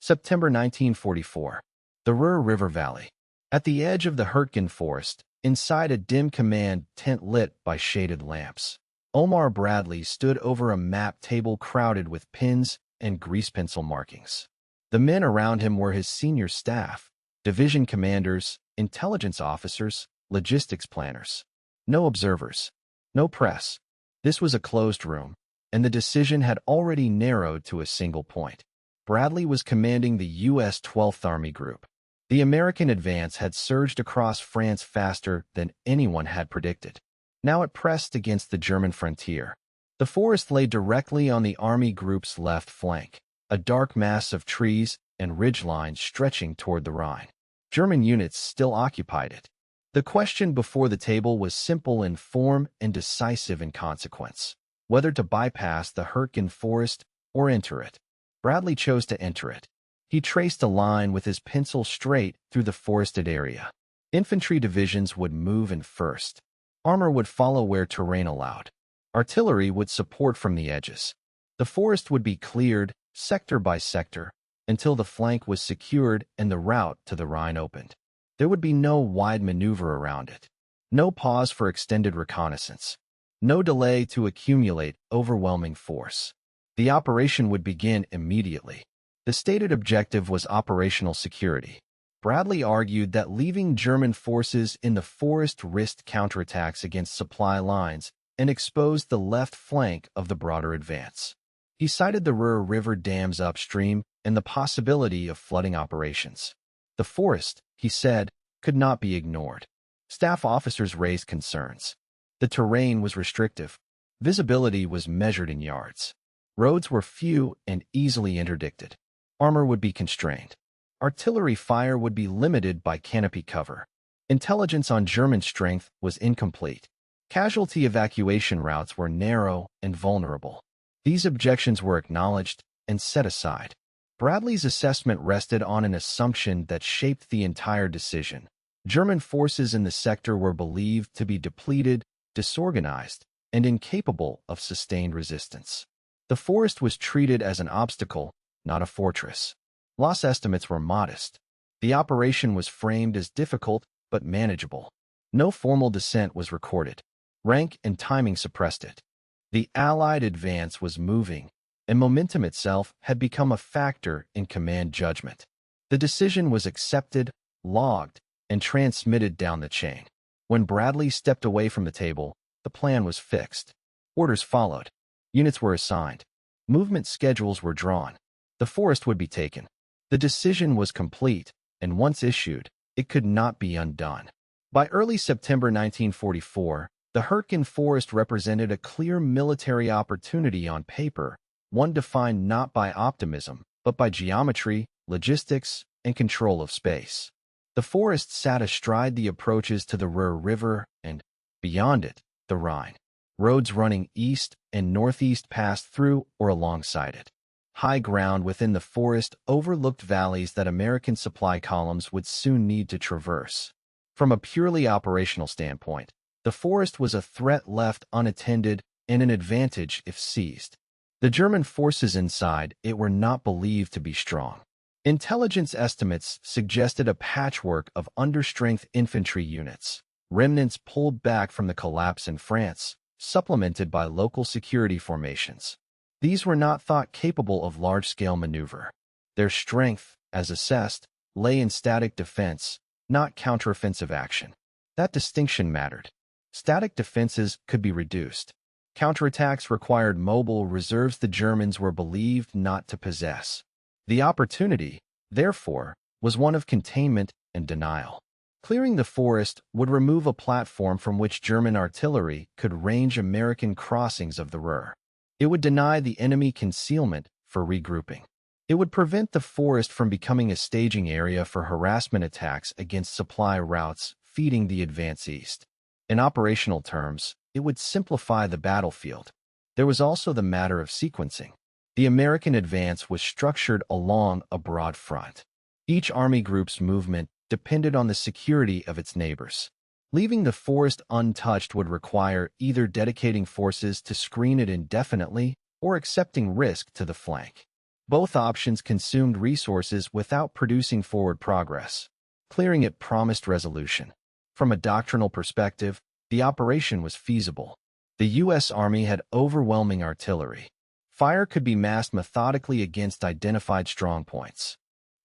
September 1944. The Ruhr River Valley. At the edge of the Hürtgen Forest, inside a dim command tent lit by shaded lamps, Omar Bradley stood over a map table crowded with pins and grease pencil markings. The men around him were his senior staff, division commanders, intelligence officers, logistics planners. No observers. No press. This was a closed room, and the decision had already narrowed to a single point. Bradley was commanding the U.S. 12th Army Group. The American advance had surged across France faster than anyone had predicted. Now it pressed against the German frontier. The forest lay directly on the Army Group's left flank, a dark mass of trees and ridgelines stretching toward the Rhine. German units still occupied it. The question before the table was simple in form and decisive in consequence: whether to bypass the Hürtgen Forest or enter it. Bradley chose to enter it. He traced a line with his pencil straight through the forested area. Infantry divisions would move in first. Armor would follow where terrain allowed. Artillery would support from the edges. The forest would be cleared, sector by sector, until the flank was secured and the route to the Rhine opened. There would be no wide maneuver around it. No pause for extended reconnaissance. No delay to accumulate overwhelming force. The operation would begin immediately. The stated objective was operational security. Bradley argued that leaving German forces in the forest risked counterattacks against supply lines and exposed the left flank of the broader advance. He cited the Ruhr River dams upstream and the possibility of flooding operations. The forest, he said, could not be ignored. Staff officers raised concerns. The terrain was restrictive. Visibility was measured in yards. Roads were few and easily interdicted. Armor would be constrained. Artillery fire would be limited by canopy cover. Intelligence on German strength was incomplete. Casualty evacuation routes were narrow and vulnerable. These objections were acknowledged and set aside. Bradley's assessment rested on an assumption that shaped the entire decision. German forces in the sector were believed to be depleted, disorganized, and incapable of sustained resistance. The forest was treated as an obstacle, not a fortress. Loss estimates were modest. The operation was framed as difficult but manageable. No formal descent was recorded. Rank and timing suppressed it. The Allied advance was moving, and momentum itself had become a factor in command judgment. The decision was accepted, logged, and transmitted down the chain. When Bradley stepped away from the table, the plan was fixed. Orders followed. Units were assigned. Movement schedules were drawn. The forest would be taken. The decision was complete, and once issued, it could not be undone. By early September 1944, the Hürtgen Forest represented a clear military opportunity on paper, one defined not by optimism, but by geometry, logistics, and control of space. The forest sat astride the approaches to the Ruhr River and, beyond it, the Rhine. Roads running east and northeast passed through or alongside it. High ground within the forest overlooked valleys that American supply columns would soon need to traverse. From a purely operational standpoint, the forest was a threat left unattended and an advantage if seized. The German forces inside it were not believed to be strong. Intelligence estimates suggested a patchwork of understrength infantry units, remnants pulled back from the collapse in France, supplemented by local security formations. These were not thought capable of large-scale maneuver. Their strength, as assessed, lay in static defense, not counteroffensive action. That distinction mattered. Static defenses could be reduced. Counterattacks required mobile reserves the Germans were believed not to possess. The opportunity, therefore, was one of containment and denial. Clearing the forest would remove a platform from which German artillery could range American crossings of the Ruhr. It would deny the enemy concealment for regrouping. It would prevent the forest from becoming a staging area for harassment attacks against supply routes feeding the advance east. In operational terms, it would simplify the battlefield. There was also the matter of sequencing. The American advance was structured along a broad front. Each army group's movement depended on the security of its neighbors. Leaving the forest untouched would require either dedicating forces to screen it indefinitely or accepting risk to the flank. Both options consumed resources without producing forward progress. Clearing it promised resolution. From a doctrinal perspective, the operation was feasible. The U.S. Army had overwhelming artillery. Fire could be massed methodically against identified strongpoints.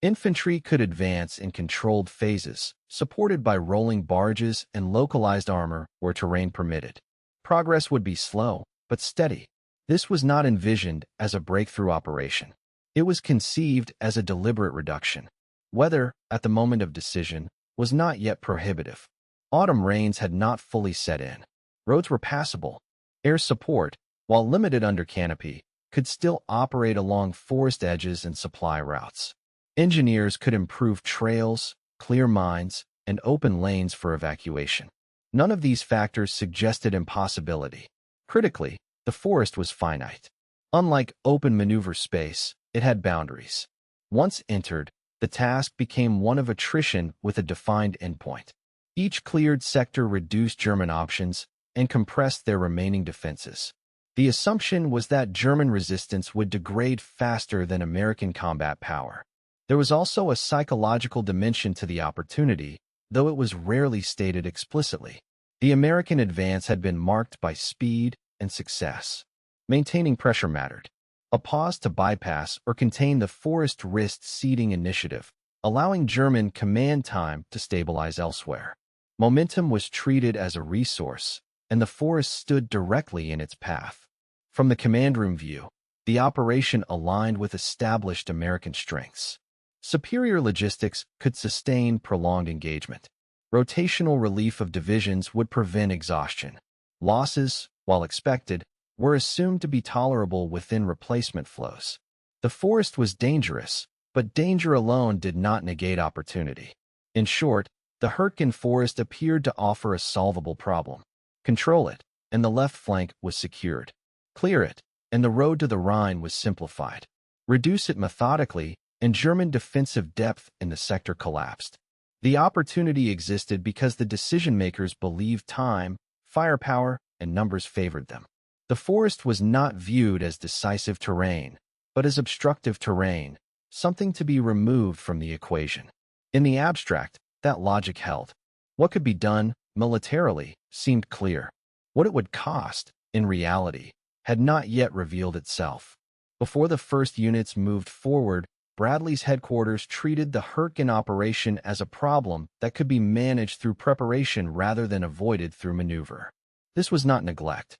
Infantry could advance in controlled phases, supported by rolling barges and localized armor where terrain permitted. Progress would be slow, but steady. This was not envisioned as a breakthrough operation. It was conceived as a deliberate reduction. Weather, at the moment of decision, was not yet prohibitive. Autumn rains had not fully set in. Roads were passable. Air support, while limited under canopy, could still operate along forest edges and supply routes. Engineers could improve trails, clear mines, and open lanes for evacuation. None of these factors suggested impossibility. Critically, the forest was finite. Unlike open maneuver space, it had boundaries. Once entered, the task became one of attrition with a defined endpoint. Each cleared sector reduced German options and compressed their remaining defenses. The assumption was that German resistance would degrade faster than American combat power. There was also a psychological dimension to the opportunity, though it was rarely stated explicitly. The American advance had been marked by speed and success. Maintaining pressure mattered. A pause to bypass or contain the forest risked ceding initiative, allowing German command time to stabilize elsewhere. Momentum was treated as a resource, and the forest stood directly in its path. From the command room view, the operation aligned with established American strengths. Superior logistics could sustain prolonged engagement. Rotational relief of divisions would prevent exhaustion. Losses, while expected, were assumed to be tolerable within replacement flows. The forest was dangerous, but danger alone did not negate opportunity. In short, the Hürtgen Forest appeared to offer a solvable problem. Control it, and the left flank was secured. Clear it, and the road to the Rhine was simplified. Reduce it methodically, and German defensive depth in the sector collapsed. The opportunity existed because the decision-makers believed time, firepower, and numbers favored them. The forest was not viewed as decisive terrain, but as obstructive terrain, something to be removed from the equation. In the abstract, that logic held. What could be done, militarily, seemed clear. What it would cost, in reality, had not yet revealed itself. Before the first units moved forward, Bradley's headquarters treated the Hürtgen operation as a problem that could be managed through preparation rather than avoided through maneuver. This was not neglect.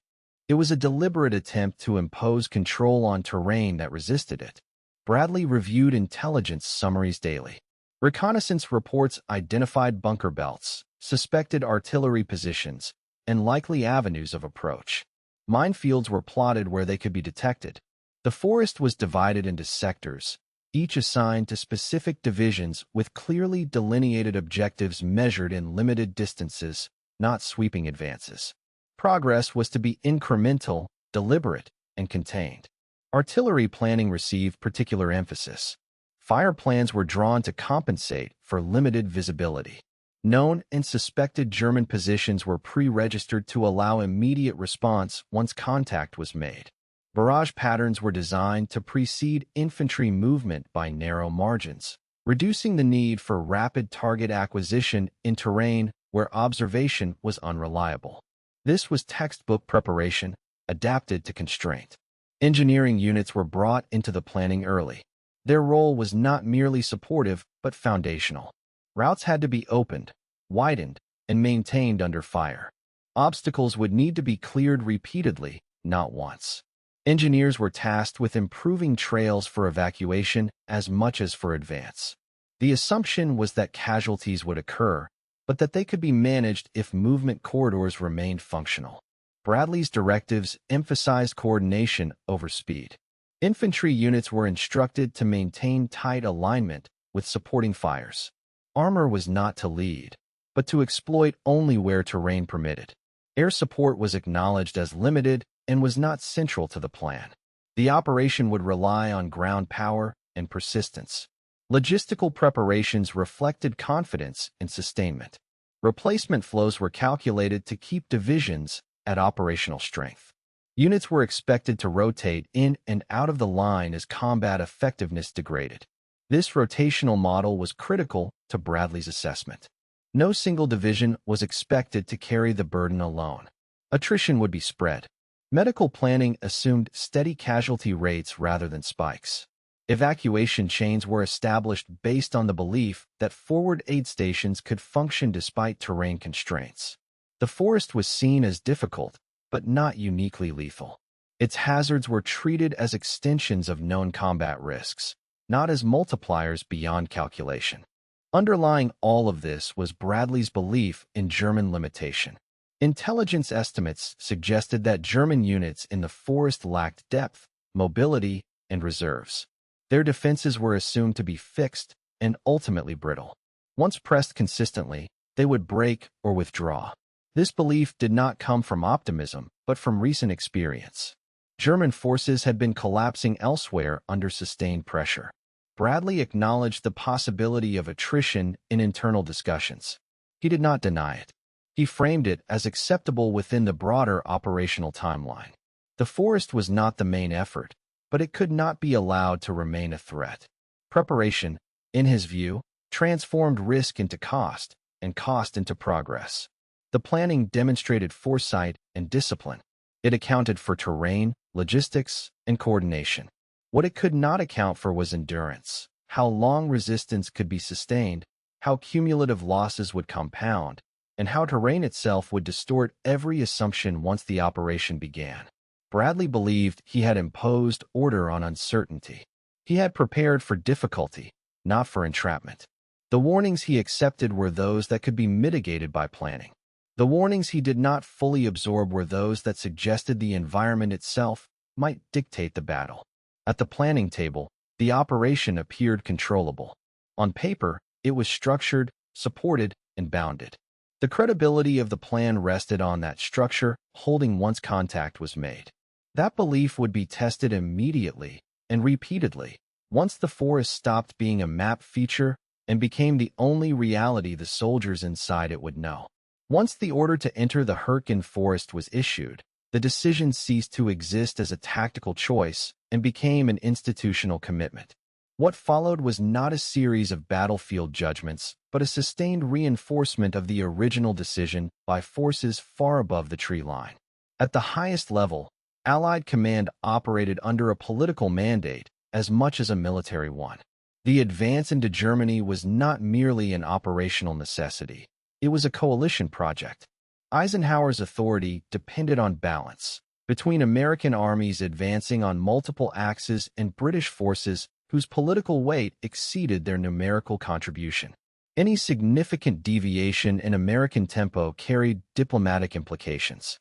It was a deliberate attempt to impose control on terrain that resisted it. Bradley reviewed intelligence summaries daily. Reconnaissance reports identified bunker belts, suspected artillery positions, and likely avenues of approach. Minefields were plotted where they could be detected. The forest was divided into sectors, each assigned to specific divisions with clearly delineated objectives measured in limited distances, not sweeping advances. Progress was to be incremental, deliberate, and contained. Artillery planning received particular emphasis. Fire plans were drawn to compensate for limited visibility. Known and suspected German positions were pre-registered to allow immediate response once contact was made. Barrage patterns were designed to precede infantry movement by narrow margins, reducing the need for rapid target acquisition in terrain where observation was unreliable. This was textbook preparation, adapted to constraint. Engineering units were brought into the planning early. Their role was not merely supportive, but foundational. Routes had to be opened, widened, and maintained under fire. Obstacles would need to be cleared repeatedly, not once. Engineers were tasked with improving trails for evacuation as much as for advance. The assumption was that casualties would occur, but that they could be managed if movement corridors remained functional. Bradley's directives emphasized coordination over speed. Infantry units were instructed to maintain tight alignment with supporting fires. Armor was not to lead, but to exploit only where terrain permitted. Air support was acknowledged as limited and was not central to the plan. The operation would rely on ground power and persistence. Logistical preparations reflected confidence in sustainment. Replacement flows were calculated to keep divisions at operational strength. Units were expected to rotate in and out of the line as combat effectiveness degraded. This rotational model was critical to Bradley's assessment. No single division was expected to carry the burden alone. Attrition would be spread. Medical planning assumed steady casualty rates rather than spikes. Evacuation chains were established based on the belief that forward aid stations could function despite terrain constraints. The forest was seen as difficult, but not uniquely lethal. Its hazards were treated as extensions of known combat risks, not as multipliers beyond calculation. Underlying all of this was Bradley's belief in German limitation. Intelligence estimates suggested that German units in the forest lacked depth, mobility, and reserves. Their defenses were assumed to be fixed and ultimately brittle. Once pressed consistently, they would break or withdraw. This belief did not come from optimism, but from recent experience. German forces had been collapsing elsewhere under sustained pressure. Bradley acknowledged the possibility of attrition in internal discussions. He did not deny it. He framed it as acceptable within the broader operational timeline. The forest was not the main effort, but it could not be allowed to remain a threat. Preparation, in his view, transformed risk into cost and cost into progress. The planning demonstrated foresight and discipline. It accounted for terrain, logistics, and coordination. What it could not account for was endurance, how long resistance could be sustained, how cumulative losses would compound, and how terrain itself would distort every assumption once the operation began. Bradley believed he had imposed order on uncertainty. He had prepared for difficulty, not for entrapment. The warnings he accepted were those that could be mitigated by planning. The warnings he did not fully absorb were those that suggested the environment itself might dictate the battle. At the planning table, the operation appeared controllable. On paper, it was structured, supported, and bounded. The credibility of the plan rested on that structure holding once contact was made. That belief would be tested immediately and repeatedly once the forest stopped being a map feature and became the only reality the soldiers inside it would know. Once the order to enter the Hürtgen Forest was issued, the decision ceased to exist as a tactical choice and became an institutional commitment. What followed was not a series of battlefield judgments, but a sustained reinforcement of the original decision by forces far above the tree line. At the highest level, Allied command operated under a political mandate as much as a military one. The advance into Germany was not merely an operational necessity. It was a coalition project. Eisenhower's authority depended on balance between American armies advancing on multiple axes and British forces whose political weight exceeded their numerical contribution. Any significant deviation in American tempo carried diplomatic implications.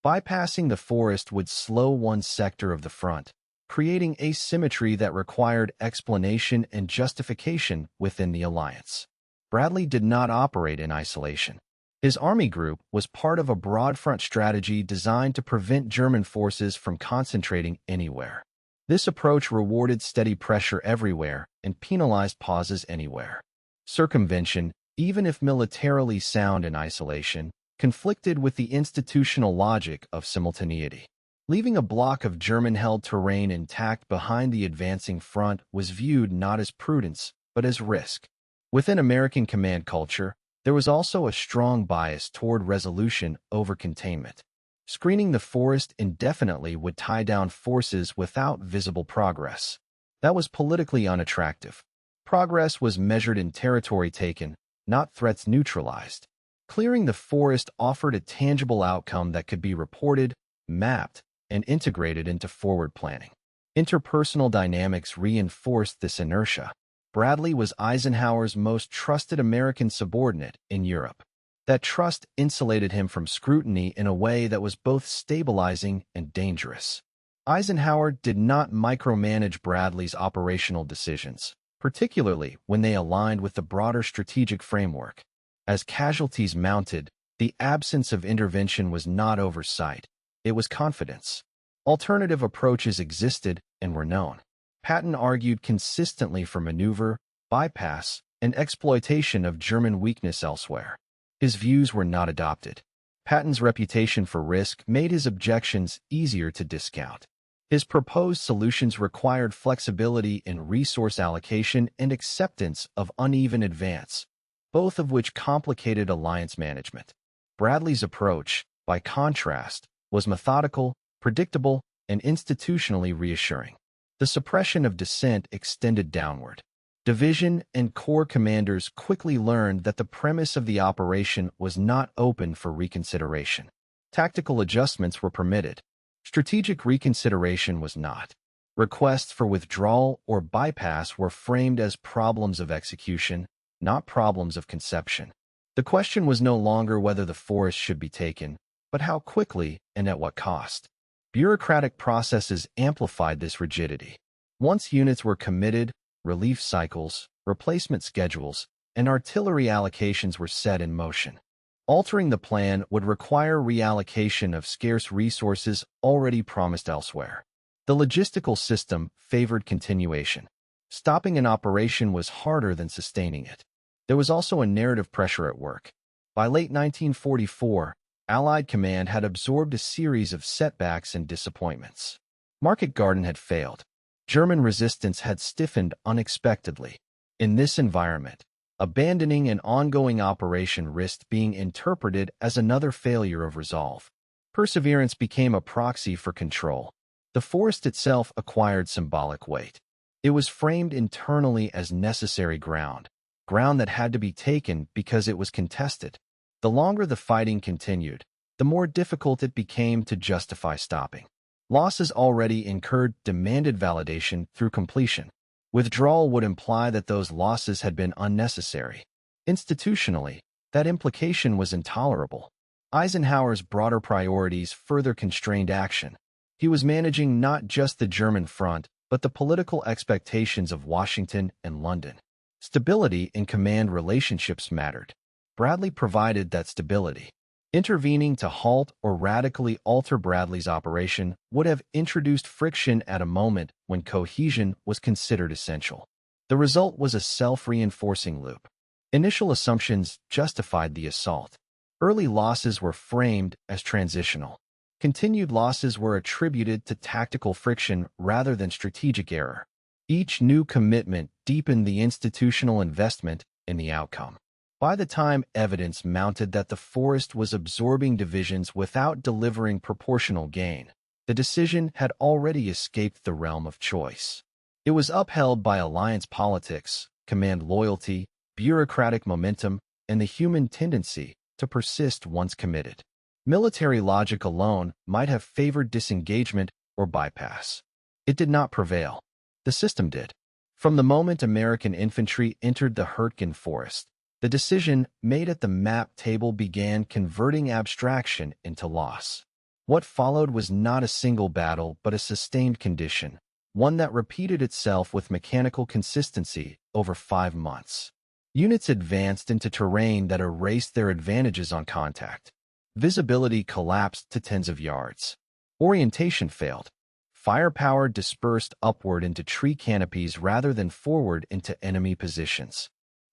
Bypassing the forest would slow one sector of the front, creating asymmetry that required explanation and justification within the alliance. Bradley did not operate in isolation. His army group was part of a broad front strategy designed to prevent German forces from concentrating anywhere. This approach rewarded steady pressure everywhere and penalized pauses anywhere. Circumvention, even if militarily sound in isolation, conflicted with the institutional logic of simultaneity. Leaving a block of German-held terrain intact behind the advancing front was viewed not as prudence, but as risk. Within American command culture, there was also a strong bias toward resolution over containment. Screening the forest indefinitely would tie down forces without visible progress. That was politically unattractive. Progress was measured in territory taken, not threats neutralized. Clearing the forest offered a tangible outcome that could be reported, mapped, and integrated into forward planning. Interpersonal dynamics reinforced this inertia. Bradley was Eisenhower's most trusted American subordinate in Europe. That trust insulated him from scrutiny in a way that was both stabilizing and dangerous. Eisenhower did not micromanage Bradley's operational decisions, particularly when they aligned with the broader strategic framework. As casualties mounted, the absence of intervention was not oversight, it was confidence. Alternative approaches existed and were known. Patton argued consistently for maneuver, bypass, and exploitation of German weakness elsewhere. His views were not adopted. Patton's reputation for risk made his objections easier to discount. His proposed solutions required flexibility in resource allocation and acceptance of uneven advance, both of which complicated alliance management. Bradley's approach, by contrast, was methodical, predictable, and institutionally reassuring. The suppression of dissent extended downward. Division and corps commanders quickly learned that the premise of the operation was not open for reconsideration. Tactical adjustments were permitted. Strategic reconsideration was not. Requests for withdrawal or bypass were framed as problems of execution, not problems of conception. The question was no longer whether the forest should be taken, but how quickly and at what cost. Bureaucratic processes amplified this rigidity. Once units were committed, relief cycles, replacement schedules, and artillery allocations were set in motion. Altering the plan would require reallocation of scarce resources already promised elsewhere. The logistical system favored continuation. Stopping an operation was harder than sustaining it. There was also a narrative pressure at work. By late 1944, Allied command had absorbed a series of setbacks and disappointments. Market Garden had failed. German resistance had stiffened unexpectedly. In this environment, abandoning an ongoing operation risked being interpreted as another failure of resolve. Perseverance became a proxy for control. The forest itself acquired symbolic weight. It was framed internally as necessary ground that had to be taken because it was contested. The longer the fighting continued, the more difficult it became to justify stopping. Losses already incurred demanded validation through completion. Withdrawal would imply that those losses had been unnecessary. Institutionally, that implication was intolerable. Eisenhower's broader priorities further constrained action. He was managing not just the German front, but the political expectations of Washington and London. Stability in command relationships mattered. Bradley provided that stability. Intervening to halt or radically alter Bradley's operation would have introduced friction at a moment when cohesion was considered essential. The result was a self-reinforcing loop. Initial assumptions justified the assault. Early losses were framed as transitional. Continued losses were attributed to tactical friction rather than strategic error. Each new commitment deepened the institutional investment in the outcome. By the time evidence mounted that the forest was absorbing divisions without delivering proportional gain, the decision had already escaped the realm of choice. It was upheld by alliance politics, command loyalty, bureaucratic momentum, and the human tendency to persist once committed. Military logic alone might have favored disengagement or bypass. It did not prevail. The system did. From the moment American infantry entered the Hürtgen Forest, the decision made at the map table began converting abstraction into loss. What followed was not a single battle but a sustained condition, one that repeated itself with mechanical consistency over 5 months. Units advanced into terrain that erased their advantages on contact. Visibility collapsed to tens of yards. Orientation failed. Firepower dispersed upward into tree canopies rather than forward into enemy positions.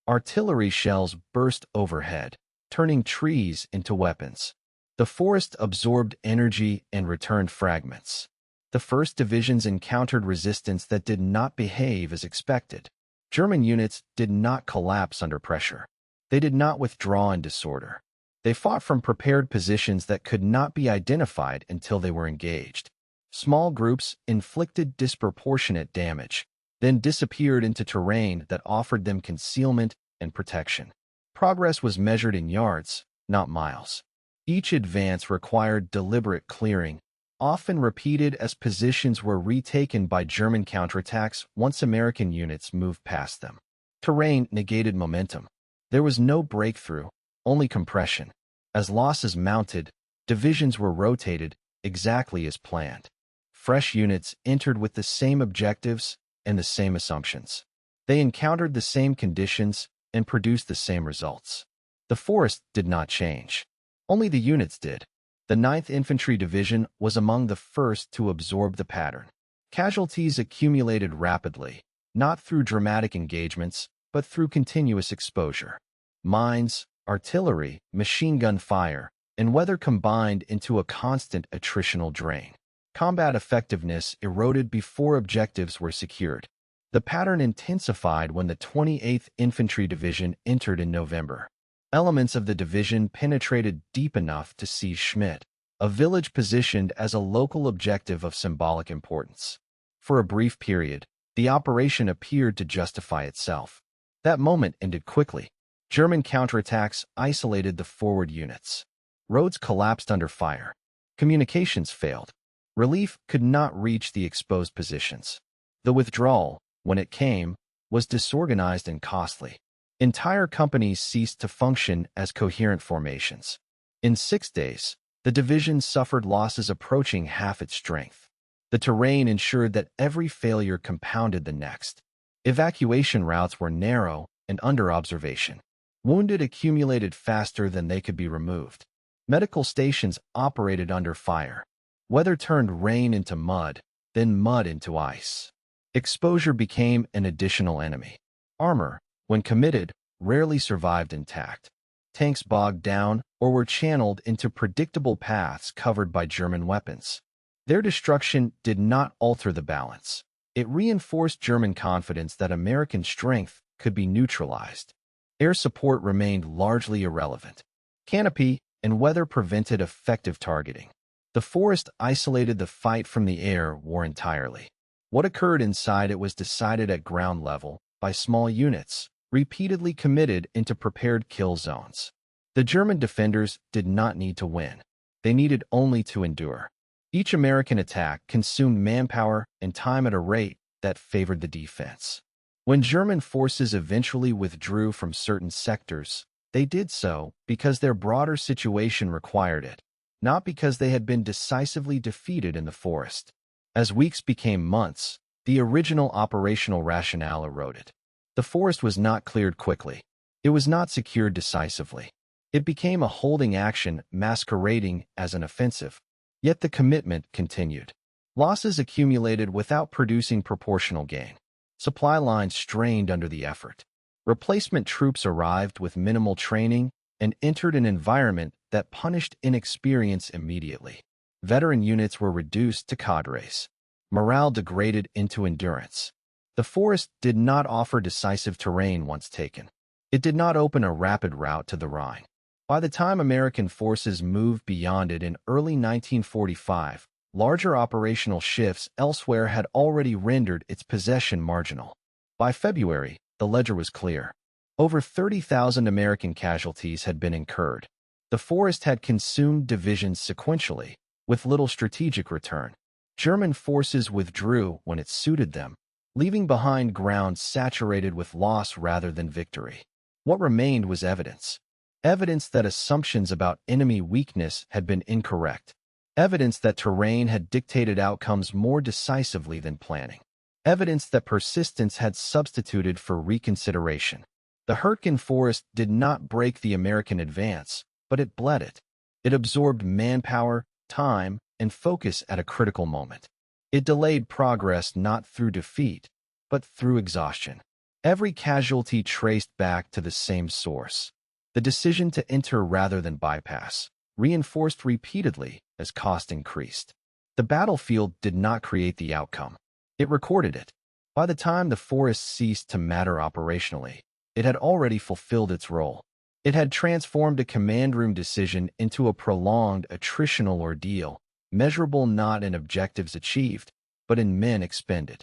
Artillery shells burst overhead, turning trees into weapons. The forest absorbed energy and returned fragments. The first divisions encountered resistance that did not behave as expected. German units did not collapse under pressure. They did not withdraw in disorder. They fought from prepared positions that could not be identified until they were engaged. Small groups inflicted disproportionate damage, then disappeared into terrain that offered them concealment and protection. Progress was measured in yards, not miles. Each advance required deliberate clearing, often repeated as positions were retaken by German counterattacks once American units moved past them. Terrain negated momentum. There was no breakthrough, only compression. As losses mounted, divisions were rotated exactly as planned. Fresh units entered with the same objectives and the same assumptions. They encountered the same conditions and produced the same results. The forest did not change. Only the units did. The 9th Infantry Division was among the first to absorb the pattern. Casualties accumulated rapidly, not through dramatic engagements, but through continuous exposure. Mines, artillery, machine gun fire, and weather combined into a constant attritional drain. Combat effectiveness eroded before objectives were secured. The pattern intensified when the 28th Infantry Division entered in November. Elements of the division penetrated deep enough to seize Schmidt, a village positioned as a local objective of symbolic importance. For a brief period, the operation appeared to justify itself. That moment ended quickly. German counterattacks isolated the forward units. Roads collapsed under fire. Communications failed. Relief could not reach the exposed positions. The withdrawal, when it came, was disorganized and costly. Entire companies ceased to function as coherent formations. In 6 days, the division suffered losses approaching half its strength. The terrain ensured that every failure compounded the next. Evacuation routes were narrow and under observation. Wounded accumulated faster than they could be removed. Medical stations operated under fire. Weather turned rain into mud, then mud into ice. Exposure became an additional enemy. Armor, when committed, rarely survived intact. Tanks bogged down or were channeled into predictable paths covered by German weapons. Their destruction did not alter the balance. It reinforced German confidence that American strength could be neutralized. Air support remained largely irrelevant. Canopy and weather prevented effective targeting. The forest isolated the fight from the air war entirely. What occurred inside it was decided at ground level by small units, repeatedly committed into prepared kill zones. The German defenders did not need to win. They needed only to endure. Each American attack consumed manpower and time at a rate that favored the defense. When German forces eventually withdrew from certain sectors, they did so because their broader situation required it, not because they had been decisively defeated in the forest. As weeks became months, the original operational rationale eroded. The forest was not cleared quickly. It was not secured decisively. It became a holding action masquerading as an offensive. Yet the commitment continued. Losses accumulated without producing proportional gain. Supply lines strained under the effort. Replacement troops arrived with minimal training and entered an environment that punished inexperience immediately. Veteran units were reduced to cadres. Morale degraded into endurance. The forest did not offer decisive terrain once taken. It did not open a rapid route to the Rhine. By the time American forces moved beyond it in early 1945, larger operational shifts elsewhere had already rendered its possession marginal. By February, the ledger was clear. Over 30,000 American casualties had been incurred. The forest had consumed divisions sequentially, with little strategic return. German forces withdrew when it suited them, leaving behind ground saturated with loss rather than victory. What remained was evidence. Evidence that assumptions about enemy weakness had been incorrect. Evidence that terrain had dictated outcomes more decisively than planning. Evidence that persistence had substituted for reconsideration. The Hürtgen Forest did not break the American advance, but it bled it. It absorbed manpower, time, and focus at a critical moment. It delayed progress not through defeat, but through exhaustion. Every casualty traced back to the same source. The decision to enter rather than bypass, reinforced repeatedly as cost increased. The battlefield did not create the outcome. It recorded it. By the time the forest ceased to matter operationally, it had already fulfilled its role. It had transformed a command room decision into a prolonged attritional ordeal, measurable not in objectives achieved, but in men expended.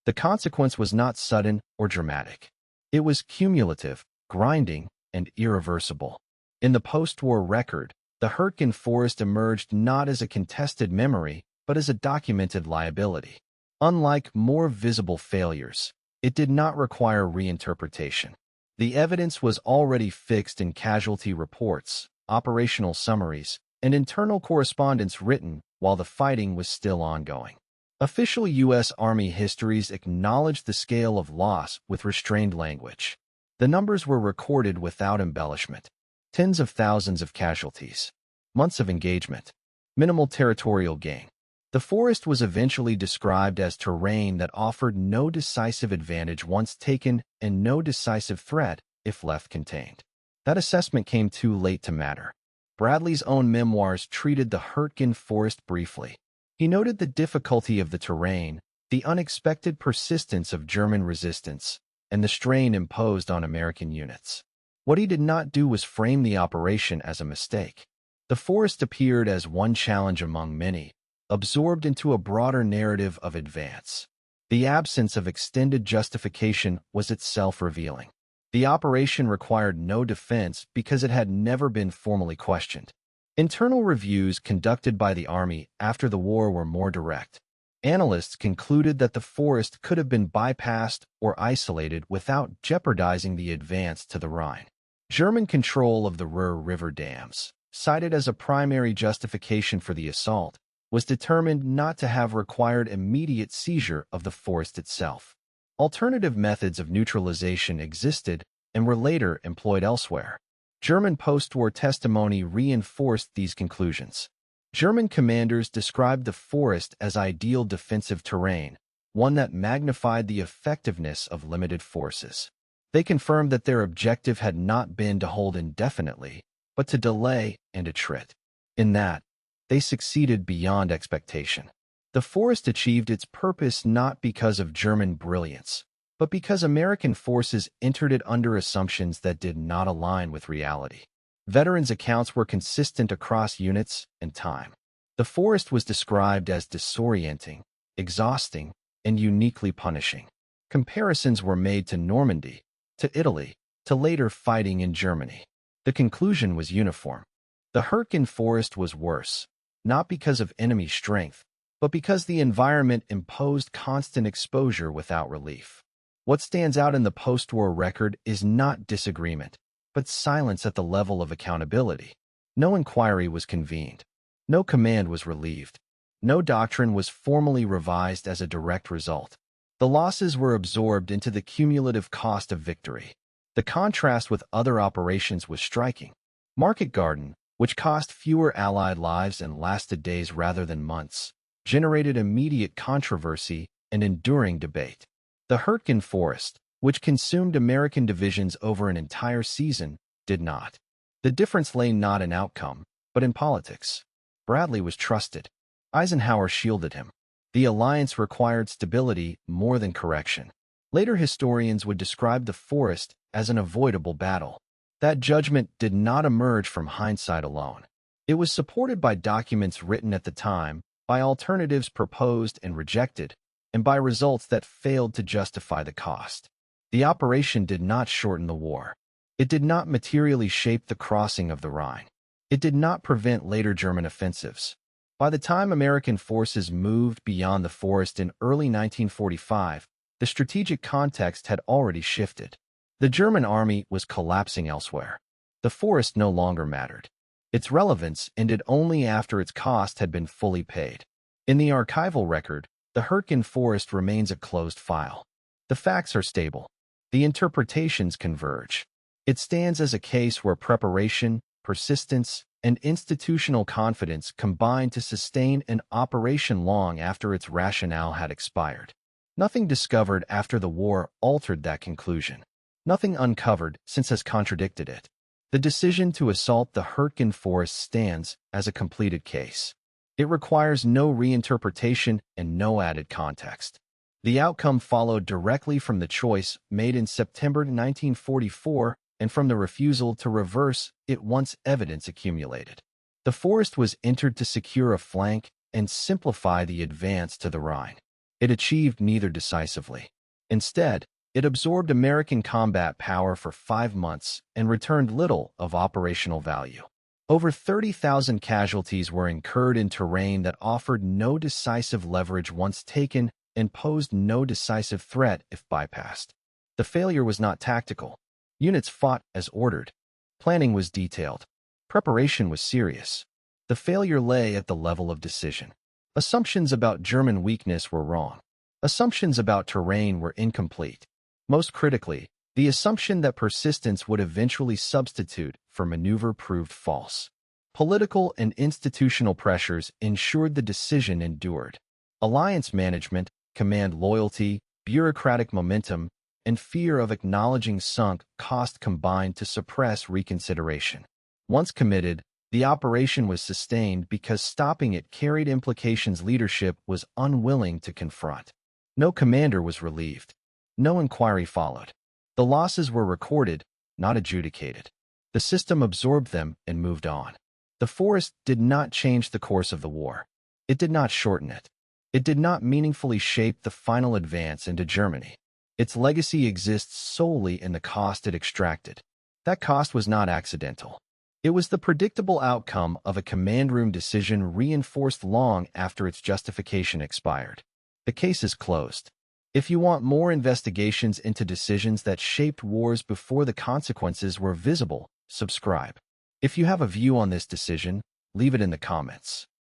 The consequence was not sudden or dramatic. It was cumulative, grinding, and irreversible. In the post-war record, the Hürtgen Forest emerged not as a contested memory, but as a documented liability. Unlike more visible failures, it did not require reinterpretation. The evidence was already fixed in casualty reports, operational summaries, and internal correspondence written while the fighting was still ongoing. Official U.S. Army histories acknowledged the scale of loss with restrained language. The numbers were recorded without embellishment. Tens of thousands of casualties. Months of engagement. Minimal territorial gain. The forest was eventually described as terrain that offered no decisive advantage once taken and no decisive threat if left contained. That assessment came too late to matter. Bradley's own memoirs treated the Hürtgen Forest briefly. He noted the difficulty of the terrain, the unexpected persistence of German resistance, and the strain imposed on American units. What he did not do was frame the operation as a mistake. The forest appeared as one challenge among many, absorbed into a broader narrative of advance. The absence of extended justification was itself revealing. The operation required no defense because it had never been formally questioned. Internal reviews conducted by the Army after the war were more direct. Analysts concluded that the forest could have been bypassed or isolated without jeopardizing the advance to the Rhine. German control of the Ruhr River dams, cited as a primary justification for the assault, was determined not to have required immediate seizure of the forest itself. Alternative methods of neutralization existed and were later employed elsewhere. German post-war testimony reinforced these conclusions. German commanders described the forest as ideal defensive terrain, one that magnified the effectiveness of limited forces. They confirmed that their objective had not been to hold indefinitely, but to delay and attrit. In that, they succeeded beyond expectation. The forest achieved its purpose not because of German brilliance, but because American forces entered it under assumptions that did not align with reality. Veterans' accounts were consistent across units and time. The forest was described as disorienting, exhausting, and uniquely punishing. Comparisons were made to Normandy, to Italy, to later fighting in Germany. The conclusion was uniform. The Hürtgen Forest was worse, not because of enemy strength, but because the environment imposed constant exposure without relief. What stands out in the post-war record is not disagreement, but silence at the level of accountability. No inquiry was convened. No command was relieved. No doctrine was formally revised as a direct result. The losses were absorbed into the cumulative cost of victory. The contrast with other operations was striking. Market Garden, which cost fewer Allied lives and lasted days rather than months, generated immediate controversy and enduring debate. The Hürtgen Forest, which consumed American divisions over an entire season, did not. The difference lay not in outcome, but in politics. Bradley was trusted. Eisenhower shielded him. The alliance required stability more than correction. Later historians would describe the forest as an avoidable battle. That judgment did not emerge from hindsight alone. It was supported by documents written at the time, by alternatives proposed and rejected, and by results that failed to justify the cost. The operation did not shorten the war. It did not materially shape the crossing of the Rhine. It did not prevent later German offensives. By the time American forces moved beyond the forest in early 1945, the strategic context had already shifted. The German army was collapsing elsewhere. The forest no longer mattered. Its relevance ended only after its cost had been fully paid. In the archival record, the Hürtgen Forest remains a closed file. The facts are stable. The interpretations converge. It stands as a case where preparation, persistence, and institutional confidence combined to sustain an operation long after its rationale had expired. Nothing discovered after the war altered that conclusion. Nothing uncovered since has contradicted it. The decision to assault the Hürtgen Forest stands as a completed case. It requires no reinterpretation and no added context. The outcome followed directly from the choice made in September 1944 and from the refusal to reverse it once evidence accumulated. The forest was entered to secure a flank and simplify the advance to the Rhine. It achieved neither decisively. Instead, it absorbed American combat power for 5 months and returned little of operational value. Over 30,000 casualties were incurred in terrain that offered no decisive leverage once taken and posed no decisive threat if bypassed. The failure was not tactical. Units fought as ordered. Planning was detailed. Preparation was serious. The failure lay at the level of decision. Assumptions about German weakness were wrong. Assumptions about terrain were incomplete. Most critically, the assumption that persistence would eventually substitute for maneuver proved false. Political and institutional pressures ensured the decision endured. Alliance management, command loyalty, bureaucratic momentum, and fear of acknowledging sunk cost combined to suppress reconsideration. Once committed, The operation was sustained because stopping it carried implications leadership was unwilling to confront. No commander was relieved. No inquiry followed. The losses were recorded, not adjudicated. The system absorbed them and moved on. The forest did not change the course of the war. It did not shorten it. It did not meaningfully shape the final advance into Germany. Its legacy exists solely in the cost it extracted. That cost was not accidental. It was the predictable outcome of a command room decision reinforced long after its justification expired. The case is closed. If you want more investigations into decisions that shaped wars before the consequences were visible, subscribe. If you have a view on this decision, leave it in the comments.